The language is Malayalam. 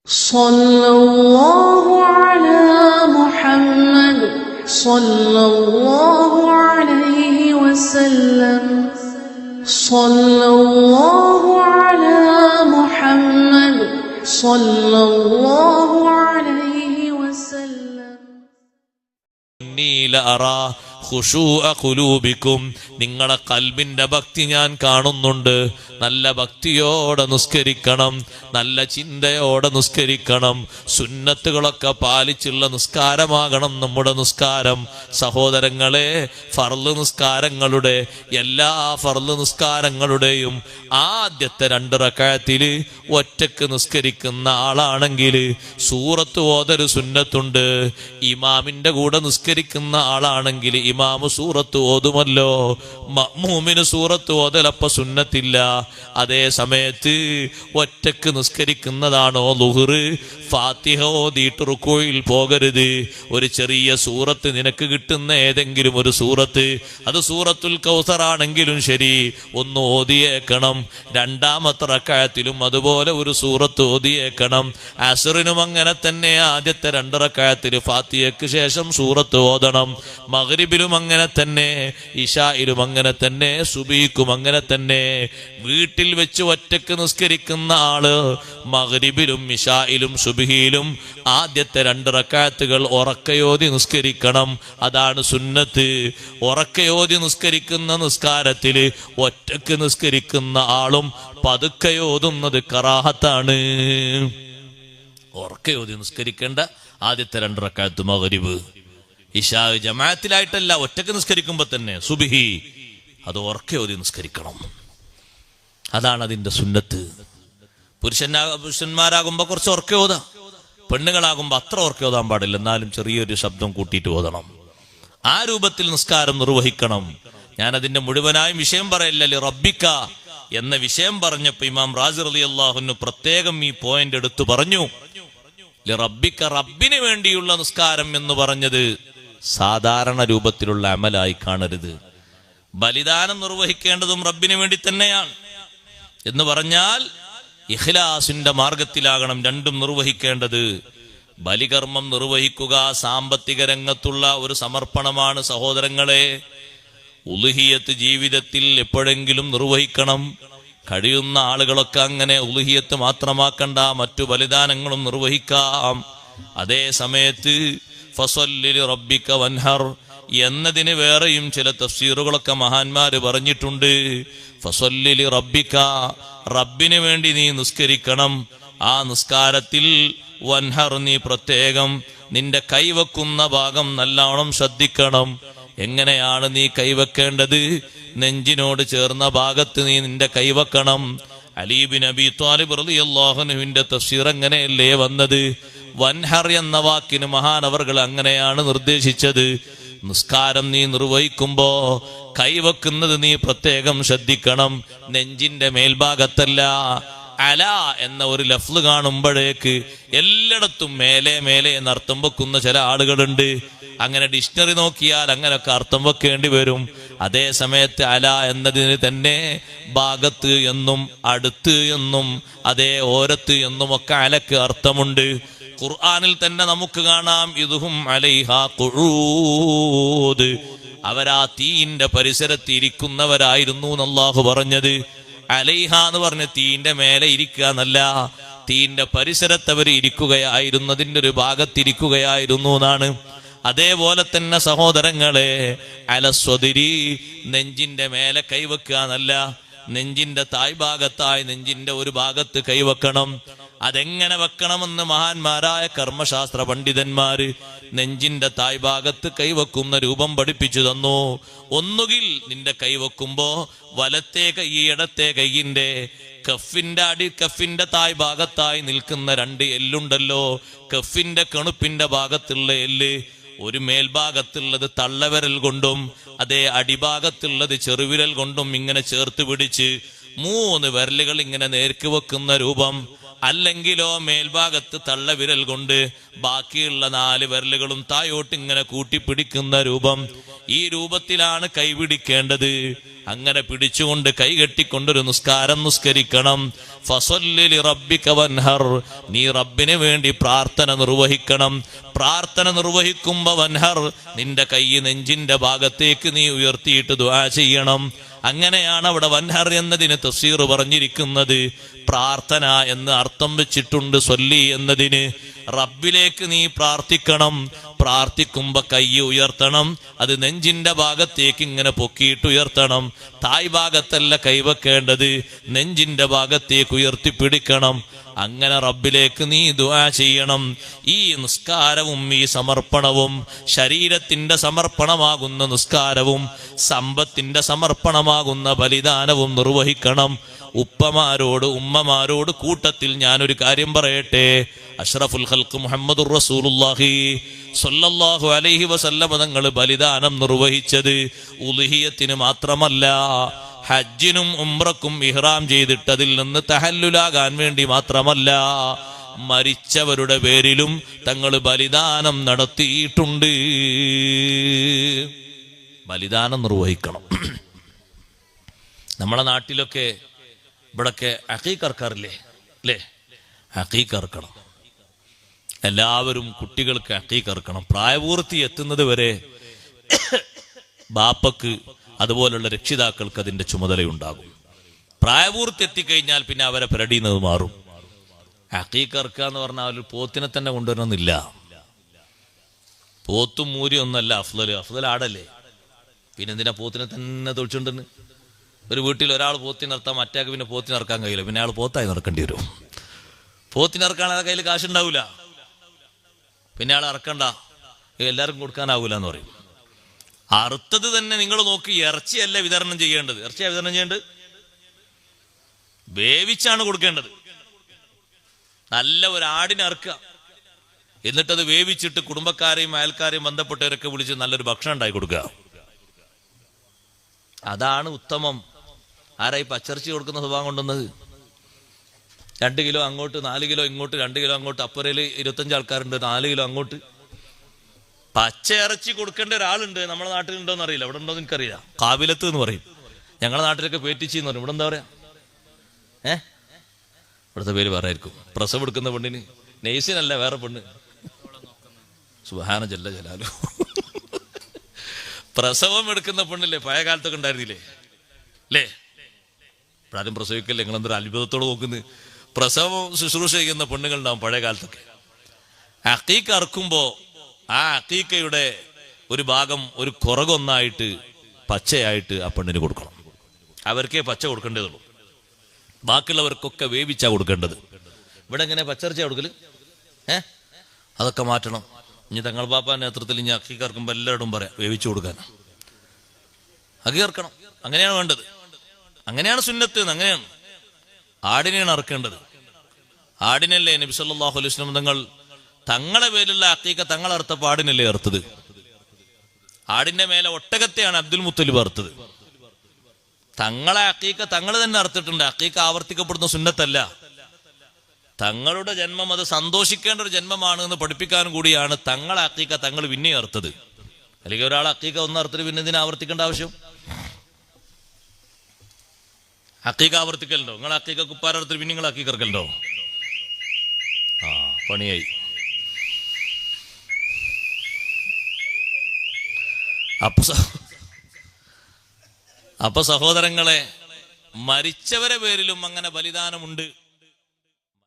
സല്ലല്ലാഹു അലാ മുഹമ്മദ് സല്ലല്ലാഹു അലൈഹി വസല്ലം. സല്ലല്ലാഹു അലാ മുഹമ്മദ് സല്ലല്ലാഹു അലൈഹി വസല്ലം. നിങ്ങളെ കൽബിന്റെ ഭക്തി ഞാൻ കാണുന്നുണ്ട്. നല്ല ഭക്തിയോടെ നിസ്കരിക്കണം, നല്ല ചിന്തയോടെ നിസ്കരിക്കണം. സുന്നത്തുകളൊക്കെ പാലിച്ചുള്ള നിസ്കാരമാകണം നമ്മുടെ നിസ്കാരം. സഹോദരങ്ങളെ, ഫർള് നിസ്കാരങ്ങളുടെ എല്ലാ ഫർള് നിസ്കാരങ്ങളുടെയും ആദ്യത്തെ 2 റക്അത്തില് ഒറ്റക്ക് നിസ്കരിക്കുന്ന ആളാണെങ്കിൽ സൂറത്ത് ഓതല് സുന്നത്തുണ്ട്. ഇമാമിന്റെ കൂടെ നിസ്കരിക്കുന്ന ആളാണെങ്കിൽ ഇമാമ് സൂറത്ത് ഓതുമല്ലോ. മഅ്മൂമിന് സൂറത്ത് ഓതലപ്പ സുന്നത്തില്ല. അതേ സമയത്ത് ഒറ്റക്ക് നിസ്കരിക്കുന്നതാണോ ളുഹ്റ്, ഫാത്തിഹ ഓതിയിട്ട് റുക്കൂയിൽ പോകരുത്. ഒരു ചെറിയ സൂറത്ത് നിനക്ക് കിട്ടുന്ന ഏതെങ്കിലും ഒരു സൂറത്ത്, അത് സൂറത്തുൽ കൗസർ ആണെങ്കിലും ശരി, ഒന്ന് ഓതിയേക്കണം. 2ാമത്തെ റക്അത്തിലും അതുപോലെ ഒരു സൂറത്ത് ഓതിയേക്കണം. അസ്റിനും അങ്ങനെ തന്നെ ആദ്യത്തെ 2 റക്അത്തിൽ ഫാത്തിഹയ്ക്ക് ശേഷം സൂറത്ത് ഓതണം. മഗ്രിബിലും അങ്ങനെ തന്നെ, ഇശായിലും അങ്ങനെ തന്നെ, സുബഹിക്കും അങ്ങനെ തന്നെ. വീട്ടിൽ വെച്ച് ഒറ്റക്ക് നിസ്കരിക്കുന്ന ആള് മഗ്രിബിലും ഇശായിലും സുബഹിയിലും ആദ്യത്തെ 2 റക്അത്തുകൾ ഉറക്കയോതി നിസ്കരിക്കണം. അതാണ് സുന്നത്ത്. ഉറക്കയോതി നിസ്കരിക്കുന്ന നിസ്കാരത്തിൽ ഒറ്റക്ക് നിസ്കരിക്കുന്ന ആളും പതുക്കയോതുന്നത് കറാഹത്താണ്. ഉറക്കയോതി നിസ്കരിക്കേണ്ട ആദ്യത്തെ 2 റക്അത്ത് മഗ്രിബ്, ഇശാ ജമാഅത്തിലായിട്ടല്ല, ഒറ്റക്ക് നിസ്കരിക്കുമ്പോ തന്നെ സുബ്ഹി, അത് ഉറക്കയോതി നിസ്കരിക്കണം. അതാണ് അതിന്റെ സുന്നത്ത്. പുരുഷന്മാരാകുമ്പോ കുറച്ച് ഉറക്കെ ഓതാം, പെണ്ണുങ്ങളാകുമ്പോ അത്ര ഉറക്കെ ഓതാൻ പാടില്ല, എന്നാലും ചെറിയൊരു ശബ്ദം കൂട്ടിയിട്ട് ഓതണം. ആ രൂപത്തിൽ നിസ്കാരം നിർവഹിക്കണം. ഞാൻ അതിന്റെ മുഴുവനായും വിഷയം പറയില്ല. റബ്ബിക്ക എന്ന വിഷയം പറഞ്ഞപ്പോ ഇമാം റാസി റളിയല്ലാഹു അൻഹു പ്രത്യേകം ഈ പോയിന്റ് എടുത്തു പറഞ്ഞു. റബ്ബിക്ക, റബ്ബിന് വേണ്ടിയുള്ള നിസ്കാരം എന്ന് പറഞ്ഞത് സാധാരണ രൂപത്തിലുള്ള അമലായി കാണരുത്. ബലിദാനം നിർവഹിക്കേണ്ടതും റബ്ബിന് വേണ്ടി തന്നെയാണ് എന്ന് പറഞ്ഞാൽ ഇഖ്ലാസിന്റെ മാർഗത്തിലാകണം രണ്ടും നിർവഹിക്കേണ്ടത്. ബലികർമ്മം നിർവഹിക്കുക സാമ്പത്തിക രംഗത്തുള്ള ഒരു സമർപ്പണമാണ് സഹോദരങ്ങളെ. ഉളുഹിയത്ത് ജീവിതത്തിൽ എപ്പോഴെങ്കിലും നിർവഹിക്കണം. കഴിയുന്ന ആളുകളൊക്കെ അങ്ങനെ ഉളുഹിയത്ത് മാത്രമാക്കണ്ട, മറ്റു ബലിദാനങ്ങളും നിർവഹിക്കാം. അതേ സമയത്ത് ഫസല്ലി റബ്ബിക വൻഹർ എന്നതിന് വേറെയും ചില തഫ്സീറുകളൊക്കെ മഹാന്മാര് പറഞ്ഞിട്ടുണ്ട്. ഫസല്ലി റബ്ബിക, റബ്ബിന് വേണ്ടി നീ നിസ്കരിക്കണം. ആ നിസ്കാരത്തിൽ വൻഹർ, നീ പ്രത്യേകം നിന്റെ കൈവെക്കുന്ന ഭാഗം നല്ലോണം ശ്രദ്ധിക്കണം. എങ്ങനെയാണ് നീ കൈവെക്കേണ്ടത്? നെഞ്ചിനോട് ചേർന്ന ഭാഗത്ത് നീ നിന്റെ കൈവെക്കണം. അലി ബിൻ അബി ത്വാലിബ് റളിയല്ലാഹു അൻഹുവിന്റെ തഫ്സീർ അങ്ങനെയല്ലേ വന്നത്. വൻഹർ എന്ന വാക്കിന് മഹാനവർകൾ അങ്ങനെയാണ് നിർദ്ദേശിച്ചത്. നിസ്കാരം നീ നിർവഹിക്കുമ്പോ കൈവെക്കുന്നത് നീ പ്രത്യേകം ശ്രദ്ധിക്കണം, നെഞ്ചിന്റെ മേൽഭാഗത്തല്ല. അല എന്ന ഒരു ലഫ്ള് കാണുമ്പോഴേക്ക് എല്ലായിടത്തും മേലെ മേലെ എന്ന് അർത്ഥം വെക്കുന്ന ചില ആളുകളുണ്ട്. അങ്ങനെ ഡിക്ഷണറി നോക്കിയാൽ അങ്ങനെയൊക്കെ അർത്ഥം വെക്കേണ്ടി വരും. അതേ സമയത്ത് അല എന്നതിന് തന്നെ ഭാഗത്ത് എന്നും അടുത്ത് എന്നും അതേ ഓരത്ത് എന്നും ഒക്കെ അലക്ക് അർത്ഥമുണ്ട്. ഖുർആനിൽ തന്നെ നമുക്ക് കാണാം, ഇദ്ഹും അലൈഹാ ഖുഊദ്, അവരാ തീയിന്റെ പരിസരത്ത് ഇരിക്കുന്നവരായിരുന്നു അല്ലാഹു പറഞ്ഞത്. അലൈഹ എന്ന് പറഞ്ഞ തീയിന്റെ മേലെ ഇരിക്കുക എന്നല്ല, തീയിന്റെ പരിസരത്ത് അവർ ഇരിക്കുകയായിരുന്നു, അതിന്റെ ഒരു ഭാഗത്തിരിക്കുകയായിരുന്നു എന്നാണ്. അതേപോലെ തന്നെ സഹോദരങ്ങളെ, അലസ്വദിരി, നെഞ്ചിന്റെ മേലെ കൈവെക്കുക എന്നല്ല, നെഞ്ചിന്റെ തായ്ഭാഗത്തായി നെഞ്ചിന്റെ ഒരു ഭാഗത്ത് കൈവെക്കണം. അതെങ്ങനെ വെക്കണമെന്ന് മഹാന്മാരായ കർമ്മശാസ്ത്ര പണ്ഡിതന്മാര് നെഞ്ചിന്റെ തായ്ഭാഗത്ത് കൈവെക്കുന്ന രൂപം പഠിപ്പിച്ചു തന്നു. ഒന്നുകിൽ നിന്റെ കൈവെക്കുമ്പോ വലത്തെ കൈ ഇടത്തെ കൈയിന്റെ കഫിന്റെ തായ്ഭാഗത്തായി നിൽക്കുന്ന 2 എല്ലുണ്ടല്ലോ, കഫിന്റെ കണുപ്പിന്റെ ഭാഗത്തുള്ള എല്ല്, ഒരു മേൽഭാഗത്തുള്ളത് തള്ളവിരൽ കൊണ്ടും അതേ അടിഭാഗത്തുള്ളത് ചെറുവിരൽ കൊണ്ടും ഇങ്ങനെ ചേർത്ത് പിടിച്ച് 3 വിരലുകൾ ഇങ്ങനെ നേർക്ക് വെക്കുന്ന രൂപം. അല്ലെങ്കിലോ മേൽഭാഗത്ത് തള്ളവിരൽ കൊണ്ട് ബാക്കിയുള്ള 4 വിരലുകളും തായോട്ട് ഇങ്ങനെ കൂട്ടിപ്പിടിക്കുന്ന രൂപം. ഈ രൂപത്തിലാണ് കൈപിടിക്കേണ്ടത്. അങ്ങനെ പിടിച്ചുകൊണ്ട് കൈകെട്ടിക്കൊണ്ടൊരു നിസ്കാരം നിസ്കരിക്കണം. ഫസല്ലി ലിറബ്ബിക വൻഹർ, നീ റബ്ബിന് വേണ്ടി പ്രാർത്ഥന നിർവഹിക്കണം. പ്രാർത്ഥന നിർവഹിക്കുമ്പോ വൻഹർ, നിന്റെ കൈ നെഞ്ചിന്റെ ഭാഗത്തേക്ക് നീ ഉയർത്തിയിട്ട് ദുആ ചെയ്യണം. അങ്ങനെയാണ് അവിടെ വൻഹർ എന്നതിന് തഫ്സീർ പറഞ്ഞിരിക്കുന്നത്. പ്രാർത്ഥന എന്ന് അർത്ഥം വെച്ചിട്ടുണ്ട് സ്വല്ലി എന്നതിന്. റബ്ബിലേക്ക് നീ പ്രാർത്ഥിക്കണം. പ്രാർത്ഥിക്കുമ്പോ കൈ ഉയർത്തണം. അത് നെഞ്ചിന്റെ ഭാഗത്തേക്ക് ഇങ്ങനെ പൊക്കിയിട്ട് ഉയർത്തണം. തായ് ഭാഗത്തല്ല കൈവെക്കേണ്ടത്, നെഞ്ചിന്റെ ഭാഗത്തേക്ക് ഉയർത്തിപ്പിടിക്കണം. അങ്ങനെ റബ്ബിലേക്ക് നീ ദുആ ചെയ്യണം. ഈ നിസ്കാരവും ഈ സമർപ്പണവും, ശരീരത്തിന്റെ സമർപ്പണമാകുന്ന നിസ്കാരവും സമ്പത്തിന്റെ സമർപ്പണമാകുന്ന ബലിദാനവും നിർവഹിക്കണം. ഉപ്പമാരോട് ഉമ്മമാരോട് കൂട്ടത്തിൽ ഞാനൊരു കാര്യം പറയട്ടെ. അഷ്റഫുൽ ഖൽഖ് മുഹമ്മദുർ റസൂലുള്ളാഹി സ്വല്ലല്ലാഹു അലൈഹി വസല്ലം തങ്ങൾ ബലിദാനം നിർവഹിച്ചത് ഉളുഹിയത്തിന് മാത്രമല്ല, ഹജ്ജിനും ഉംറക്കും ഇഹ്റാം ചെയ്തിട്ട് അതിൽ നിന്ന് തഹല്ലുലാകാൻ വേണ്ടി മാത്രമല്ല, മരിച്ചവരുടെ പേരിലും തങ്ങൾ ബലിദാനം നടത്തിയിട്ടുണ്ട്. ബലിദാനം നിർവഹിക്കണം. നമ്മളെ നാട്ടിലൊക്കെ ഇവിടൊക്കെ അഖീഖ അറക്കാറില്ലേ അല്ലേ? അഖീഖ അറക്കണം. എല്ലാവരും കുട്ടികൾക്ക് അഖീഖ അറക്കണം. പ്രായപൂർത്തി എത്തുന്നത് വരെ ബാപ്പക്ക് അതുപോലുള്ള രക്ഷിതാക്കൾക്ക് അതിന്റെ ചുമതലയുണ്ടാകും. പ്രായപൂർത്തി എത്തിക്കഴിഞ്ഞാൽ പിന്നെ അവരെ പെരടിയുന്നത് മാറും. അഖീഖ അറക്കുക എന്ന് പറഞ്ഞാൽ ഒരു പോത്തിനെ തന്നെ കൊണ്ടുവരണമെന്നില്ല. പോത്തും മൂരിയൊന്നല്ല അഫ്ദൽ ആടല്ലേ. പിന്നെ എന്തിനാ പോത്തിനെ തന്നെ തൊഴിച്ചുകൊണ്ടെന്ന്? ഒരു വീട്ടിൽ ഒരാൾ പോത്തിനിറത്താൻ മറ്റേക്ക് പിന്നെ പോത്തിനിറക്കാൻ കഴിയില്ല. പിന്നെ അയാൾ പോത്തായി നടക്കേണ്ടി വരും. പോത്തിനിറക്കാൻ ആ കയ്യിൽ കാശുണ്ടാവില്ല. പിന്നെ ആൾ ഇറക്കണ്ട, എല്ലാവർക്കും കൊടുക്കാനാവൂല എന്ന് പറയും. അറുത്തത് തന്നെ നിങ്ങൾ നോക്കി, ഇറച്ചിയല്ല വിതരണം ചെയ്യേണ്ടത്. ഇറച്ചിയാ വിതരണം ചെയ്യേണ്ടത്? വേവിച്ചാണ് കൊടുക്കേണ്ടത്. നല്ല ഒരു ആടിനെ അറുക്കുക, എന്നിട്ടത് വേവിച്ചിട്ട് കുടുംബക്കാരെയും അയൽക്കാരെയും ബന്ധപ്പെട്ടവരൊക്കെ വിളിച്ച് നല്ലൊരു ഭക്ഷണം ഉണ്ടാക്കി കൊടുക്കുക. അതാണ് ഉത്തമം. ആരായി പച്ചർച്ചി കൊടുക്കുന്ന സ്വഭാവം കൊണ്ടുവന്നത്? 2 കിലോ അങ്ങോട്ട്, 4 കിലോ ഇങ്ങോട്ട്, 2 കിലോ അങ്ങോട്ട്. അപ്പുറയിൽ 25 ആൾക്കാരുണ്ട്, 4 കിലോ അങ്ങോട്ട്. പച്ച ഇറച്ചി കൊടുക്കേണ്ട ഒരാളുണ്ട്. നമ്മുടെ നാട്ടിലുണ്ടോന്ന് അറിയില്ല, ഇവിടെ ഉണ്ടോന്ന് എനിക്കറിയില്ല. കാവിലത്ത് എന്ന് പറയും. ഞങ്ങളുടെ നാട്ടിലൊക്കെ പേറ്റിച്ചി എന്ന് പറയും. ഇവിടെ എന്താ പറയാ? ഇവിടുത്തെ പേര് വേറെ ആയിരിക്കും. പ്രസവം എടുക്കുന്ന പെണ്ണിന് നെയ്സിനല്ല, വേറെ പെണ്ണ്. സുബ്ഹാന ജല്ല ജലാലു. പ്രസവം എടുക്കുന്ന പെണ്ണില്ലേ, പഴയ കാലത്തൊക്കെ ഉണ്ടായിരുന്നില്ലേ അല്ലേ? ഇപ്പോഴും പ്രസവിക്കല്ലേ? നിങ്ങളെന്തൊരു അത്ഭുതത്തോട് നോക്കുന്നത്. പ്രസവം ശുശ്രൂഷ ചെയ്യുന്ന പെണ്ണുങ്ങളുണ്ടാവും പഴയ കാലത്തൊക്കെ. അഖീഖ അറുക്കുമ്പോ ആ അഖീഖയുടെ ഒരു ഭാഗം, ഒരു കുറകൊന്നായിട്ട് പച്ചയായിട്ട് ആ പെണ്ണിന് കൊടുക്കണം. അവർക്കേ പച്ച കൊടുക്കേണ്ടതുള്ളൂ, ബാക്കിയുള്ളവർക്കൊക്കെ വേവിച്ചാ കൊടുക്കേണ്ടത്. ഇവിടെ എങ്ങനെ പച്ചറിച്ചാ കൊടുക്കല്? അതൊക്കെ മാറ്റണം. ഇനി തങ്ങൾ പാപ്പാന്റെ നേതൃത്വത്തിൽ ഇനി അഖീഖ അറുക്കുമ്പോ എല്ലാവരോടും പറയാം വേവിച്ചു കൊടുക്കാൻ. അഖീഖ അറുക്കണം. അങ്ങനെയാണ് വേണ്ടത്. അങ്ങനെയാണ് സുന്നത്ത്. അങ്ങനെയാണ്. ആടിനെയാണ് അറുക്കേണ്ടത്. ആടിനല്ലേ നബി സല്ലല്ലാഹു അലൈഹി വസല്ലം തങ്ങളെ പേരിലുള്ള അഖീഖ തങ്ങൾ അറുത്തപ്പോൾ ആടിനല്ലേ അറുത്തത്? ആടിന്റെ മേലെ ഒട്ടകത്തെയാണ് അബ്ദുൽ മുത്തലിബ് അറുത്തത്. തങ്ങളെ അഖീഖ തങ്ങൾ തന്നെ അറുത്തിട്ടുണ്ട്. അഖീഖ ആവർത്തിക്കപ്പെടുന്ന സുന്നത്തല്ല. തങ്ങളുടെ ജന്മം അത് സന്തോഷിക്കേണ്ട ഒരു ജന്മമാണ് എന്ന് പഠിപ്പിക്കാനും കൂടിയാണ് തങ്ങളെ അഖീഖ തങ്ങൾ പിന്നെ അറുത്തത്. അല്ലെങ്കിൽ ഒരാൾ അഖീഖ ഒന്ന് അറുത്തിട്ട് പിന്നെ ഇതിനെ ആവർത്തിക്കേണ്ട ആവശ്യം? അഖീഖ ആവർത്തിക്കലുണ്ടോ? നിങ്ങൾ അഖീഖ കുപ്പാരടുത്തിട്ട് പിന്നെ നിങ്ങൾ അഖീഖ ഇറക്കലുണ്ടോ? പണിയായി. അപ്പൊ സഹോദരങ്ങളെ, മരിച്ചവരെ പേരിലും അങ്ങനെ ബലിദാനമുണ്ട്.